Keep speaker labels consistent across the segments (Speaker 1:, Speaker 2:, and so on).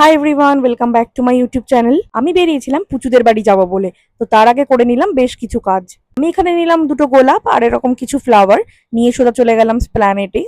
Speaker 1: Hi everyone, welcome back to my YouTube channel. আমি বেরিয়েছিলাম পুচুদের বাড়ি যাবো বলে। তো তার আগে করে নিলাম বেশ কিছু কাজ। আমি এখানে নিলাম দুটো গোলাপ আর এরকম কিছু ফ্লাওয়ার নিয়ে সোজা চলে গেলাম স্প্ল্যানেটে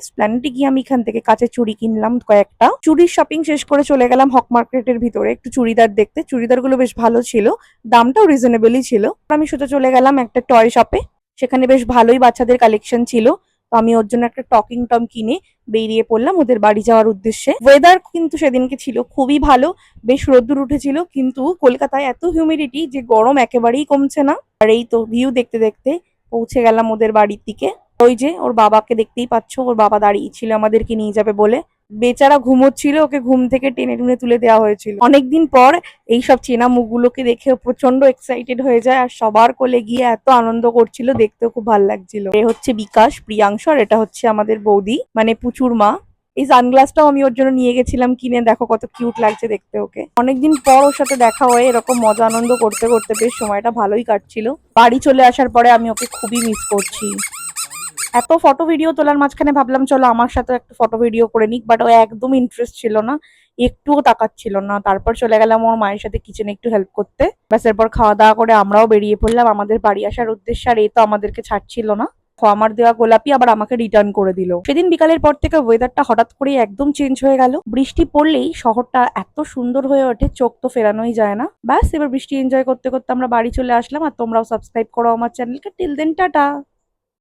Speaker 1: গিয়ে আমি এখান থেকে কাঁচের চুড়ি কিনলাম কয়েকটা। চুড়ির শপিং শেষ করে চলে গেলাম হক মার্কেটের ভিতরে একটু চুড়িদার দেখতে। চুড়িদারগুলো বেশ ভালো ছিল, দামটাও রিজনেবলই ছিল। আমি সোজা চলে গেলাম একটা টয় শপে। সেখানে বেশ ভালোই বাচ্চাদের কালেকশন ছিল। তো আমি ওর জন্য একটা টকিং টম কিনে বেরিয়ে পড়লাম ওদের বাড়ি যাওয়ার উদ্দেশ্যে। ওয়েদার কিন্তু সেদিনকে ছিল খুবই ভালো, বেশ রোদ্দুর উঠেছিল, কিন্তু কলকাতায় এত হিউমিডিটি যে গরম একেবারেই কমছে না। আর এই তো ভিউ দেখতে দেখতে পৌঁছে গেলাম ওদের বাড়ির দিকে। ওই যে ওর বাবাকে দেখতেই পাচ্ছ, ওর বাবা দাঁড়িয়ে ছিল আমাদেরকে নিয়ে যাবে বলে। বেচারা ঘুমোচ্ছিল, ওকে ঘুম থেকে টেনে টুনে তুলে দেওয়া হয়েছিল। অনেকদিন পর এইসব চেনা মুখগুলোকে দেখে প্রচন্ড এক্সাইটেড হয়ে যায়, আর সবার কোলে গিয়ে এত আনন্দ করছিল, দেখতেও খুব ভালো লাগছিল। এ হচ্ছে বিকাশ, প্রিয়াংশ, আর এটা হচ্ছে আমাদের বৌদি মানে পুচুর মা। এই সানগ্লাসটাও আমি ওর জন্য নিয়ে গেছিলাম কিনে, দেখো কত কিউট লাগছে দেখতে ওকে। অনেকদিন পর ওর সাথে দেখা হয়ে এরকম মজা আনন্দ করতে করতে বেশ সময়টা ভালোই কাটছিল। বাড়ি চলে আসার পরে আমি ওকে খুবই মিস করছি। এত ফটো ভিডিও তোলার মাঝখানে ভাবলাম চলো আমার সাথে একটা ফটো ভিডিও করে নিক, বাট ও একদম ইন্টারেস্ট ছিল না, একটুও তাকাচ্ছিল না। তারপর চলে গেলাম ওর মায়ের সাথে কিচেনে একটু হেল্প করতে। ব্যাস এরপর খাওয়া দাওয়া করে আমরাও বেরিয়ে পড়লাম আমাদের বাড়ি আসার উদ্দেশ্যে। আর এ তো আমাদেরকে ছাড়ছিল না, আমার দেওয়া গোলাপি আবার আমাকে রিটার্ন করে দিল। সেদিন বিকালের পর থেকে ওয়েদারটা হঠাৎ করেই একদম চেঞ্জ হয়ে গেল। বৃষ্টি পড়লেই শহরটা এত সুন্দর হয়ে ওঠে, চোখ তো ফেরানোই যায় না। ব্যাস এবার বৃষ্টি এনজয় করতে করতে আমরা বাড়ি চলে আসলাম। আর তোমরাও সাবস্ক্রাইব করো আমার চ্যানেলকে। Till then tata.